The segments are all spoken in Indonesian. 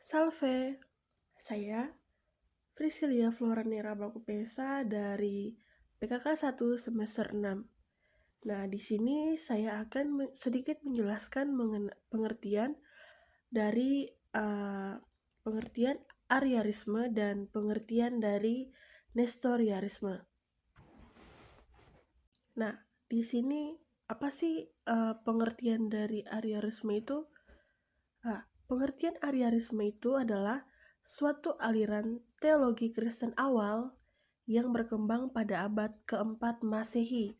Salve, saya Priscilia Floranera Bakupesa dari PKK 1 semester 6. Nah, di sini saya akan sedikit menjelaskan pengertian dari pengertian Ariarisme dan pengertian dari Nestorianisme. Nah, di sini apa sih pengertian dari Ariarisme itu? Nah, pengertian Arianisme itu adalah suatu aliran teologi Kristen awal yang berkembang pada abad keempat Masehi,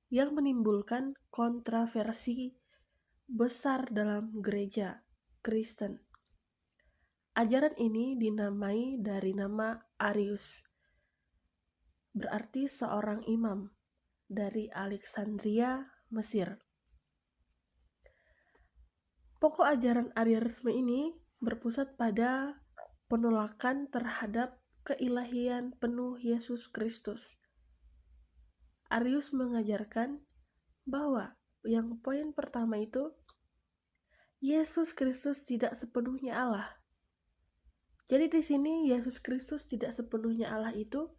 yang menimbulkan kontroversi besar dalam gereja Kristen. Ajaran ini dinamai dari nama Arius, berarti seorang imam dari Alexandria, Mesir. Pokok ajaran Arianisme ini berpusat pada penolakan terhadap keilahian penuh Yesus Kristus. Arius mengajarkan bahwa yang poin pertama itu, Yesus Kristus tidak sepenuhnya Allah. Jadi di sini Yesus Kristus tidak sepenuhnya Allah itu,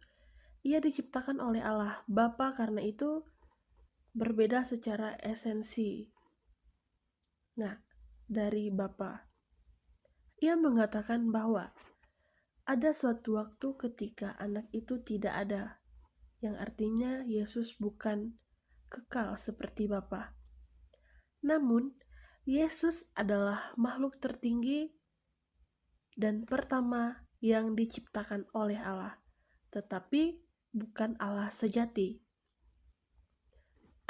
ia diciptakan oleh Allah Bapa, karena itu berbeda secara esensi. Nah, dari Bapa, ia mengatakan bahwa ada suatu waktu ketika anak itu tidak ada, yang artinya Yesus bukan kekal seperti Bapa. Namun, Yesus adalah makhluk tertinggi dan pertama yang diciptakan oleh Allah, tetapi bukan Allah sejati.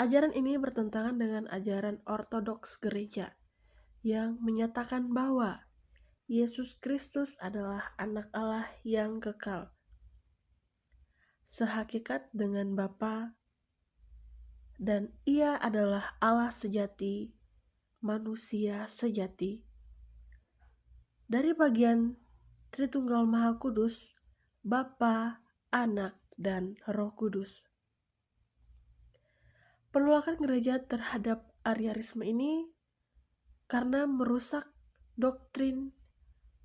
Ajaran ini bertentangan dengan ajaran ortodoks gereja yang menyatakan bahwa Yesus Kristus adalah anak Allah yang kekal, sehakikat dengan Bapa, dan ia adalah Allah sejati, manusia sejati. Dari bagian Tritunggal Maha Kudus, Bapa, Anak, dan Roh Kudus. Penolakan gereja terhadap Arianisme ini karena merusak doktrin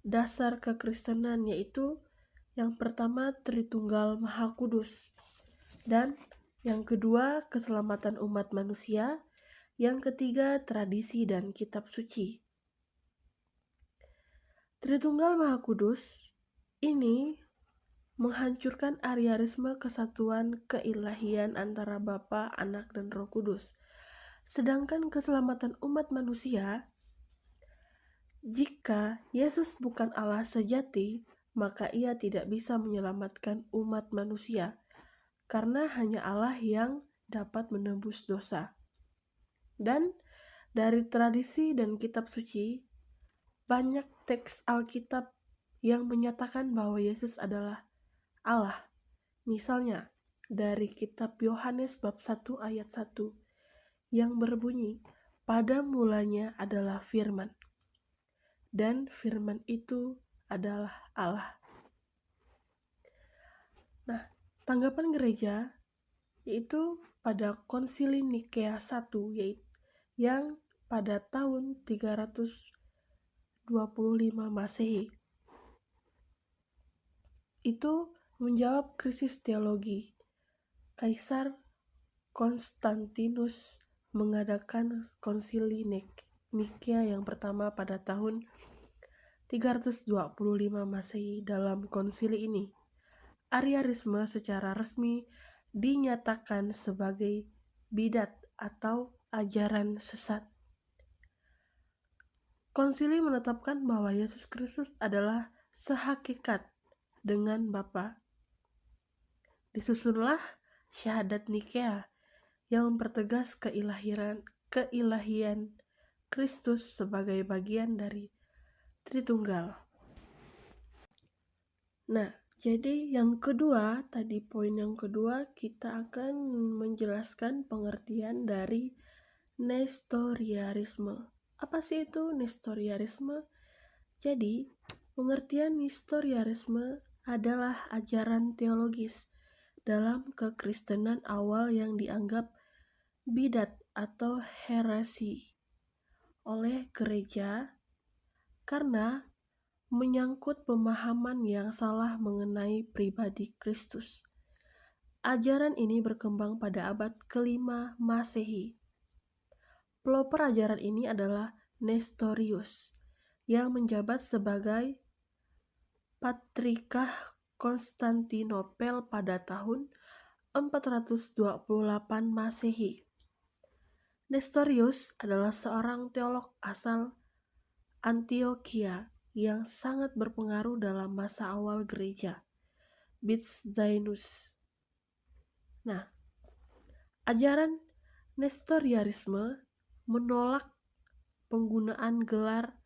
dasar kekristenan, yaitu yang pertama Tritunggal Maha Kudus, dan yang kedua keselamatan umat manusia, yang ketiga tradisi dan kitab suci. Tritunggal Maha Kudus ini menghancurkan Arianisme kesatuan keilahian antara Bapa, Anak, dan Roh Kudus. Sedangkan keselamatan umat manusia, jika Yesus bukan Allah sejati, maka ia tidak bisa menyelamatkan umat manusia, karena hanya Allah yang dapat menembus dosa. Dan dari tradisi dan kitab suci, banyak teks Alkitab yang menyatakan bahwa Yesus adalah Allah. Misalnya, dari kitab Yohanes bab 1 ayat 1 yang berbunyi, pada mulanya adalah firman, dan firman itu adalah Allah. Nah, tanggapan gereja yaitu pada Konsili Nikea I yang pada tahun 325 Masehi itu menjawab krisis teologi. Kaisar Konstantinus mengadakan Konsili Nikea yang pertama pada tahun 325 Masehi. Dalam konsili ini, Arianisme secara resmi dinyatakan sebagai bidat atau ajaran sesat. Konsili menetapkan bahwa Yesus Kristus adalah sehakikat dengan Bapa. Disusunlah Syahadat Nikea yang mempertegas keilahian Kristus sebagai bagian dari Tritunggal. Nah, jadi yang kedua, tadi poin yang kedua, kita akan menjelaskan pengertian dari Nestorianisme. Apa sih itu Nestorianisme? Jadi, pengertian Nestorianisme adalah ajaran teologis dalam kekristenan awal yang dianggap bidat atau heresi oleh gereja karena menyangkut pemahaman yang salah mengenai pribadi Kristus. Ajaran ini berkembang pada abad ke-5 Masehi. Pelopor ajaran ini adalah Nestorius, yang menjabat sebagai Patriarkh Konstantinopel pada tahun 428 Masehi. Nestorius adalah seorang teolog asal Antioquia yang sangat berpengaruh dalam masa awal gereja, Byzantius. Nah, ajaran Nestorianisme menolak penggunaan gelar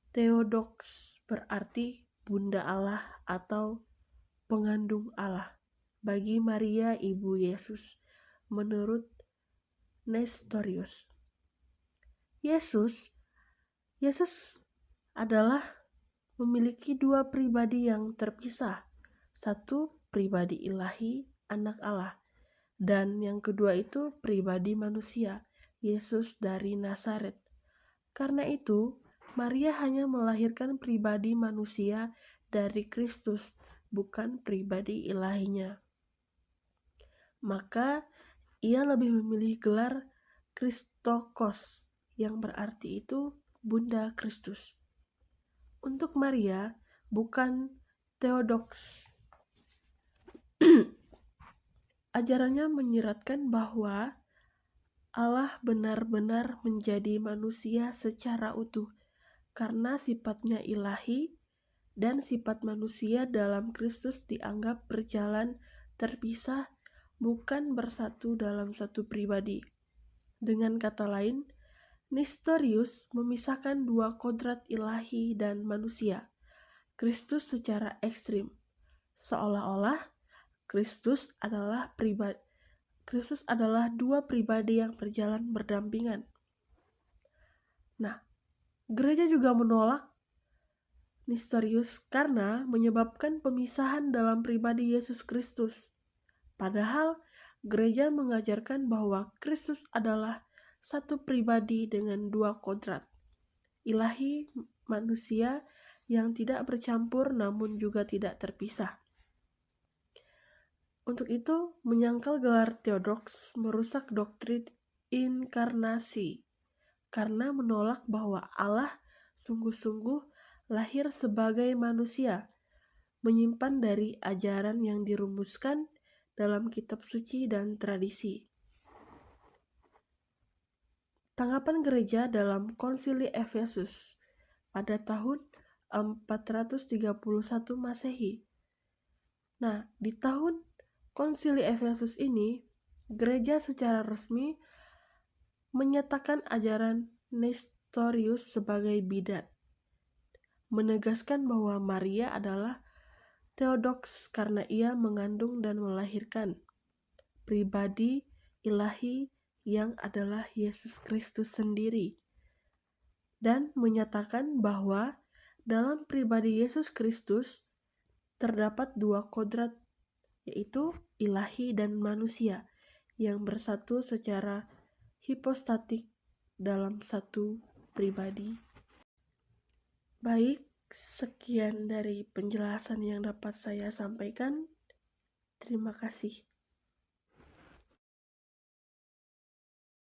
Theotokos, berarti Bunda Allah atau pengandung Allah, bagi Maria ibu Yesus, menurut Nestorius. Yesus adalah memiliki dua pribadi yang terpisah. Satu, pribadi ilahi, anak Allah. Dan yang kedua itu pribadi manusia, Yesus dari Nazaret. Karena itu, Maria hanya melahirkan pribadi manusia dari Kristus, bukan pribadi ilahinya. Maka, ia lebih memilih gelar Christokos, yang berarti itu Bunda Kristus. Untuk Maria, bukan Theotokos. Ajarannya menyiratkan bahwa Allah benar-benar menjadi manusia secara utuh, karena sifatnya ilahi dan sifat manusia dalam Kristus dianggap berjalan terpisah, bukan bersatu dalam satu pribadi. Dengan kata lain, Nestorius memisahkan dua kodrat ilahi dan manusia, Kristus secara ekstrim, seolah-olah Kristus adalah dua pribadi yang berjalan berdampingan. Nah, gereja juga menolak Nestorius karena menyebabkan pemisahan dalam pribadi Yesus Kristus. Padahal gereja mengajarkan bahwa Kristus adalah satu pribadi dengan dua kodrat, ilahi manusia yang tidak bercampur namun juga tidak terpisah. Untuk itu, menyangkal gelar Theotokos merusak doktrin inkarnasi, karena menolak bahwa Allah sungguh-sungguh lahir sebagai manusia, menyimpan dari ajaran yang dirumuskan dalam kitab suci dan tradisi. Tanggapan gereja dalam Konsili Efesus pada tahun 431 Masehi. Nah, di tahun Konsili Efesus ini, gereja secara resmi menyatakan ajaran Nestorius sebagai bidat, menegaskan bahwa Maria adalah Theotokos karena ia mengandung dan melahirkan pribadi ilahi yang adalah Yesus Kristus sendiri, dan menyatakan bahwa dalam pribadi Yesus Kristus terdapat dua kodrat, yaitu ilahi dan manusia, yang bersatu secara hipostatik dalam satu pribadi. Baik, sekian dari penjelasan yang dapat saya sampaikan. Terima kasih.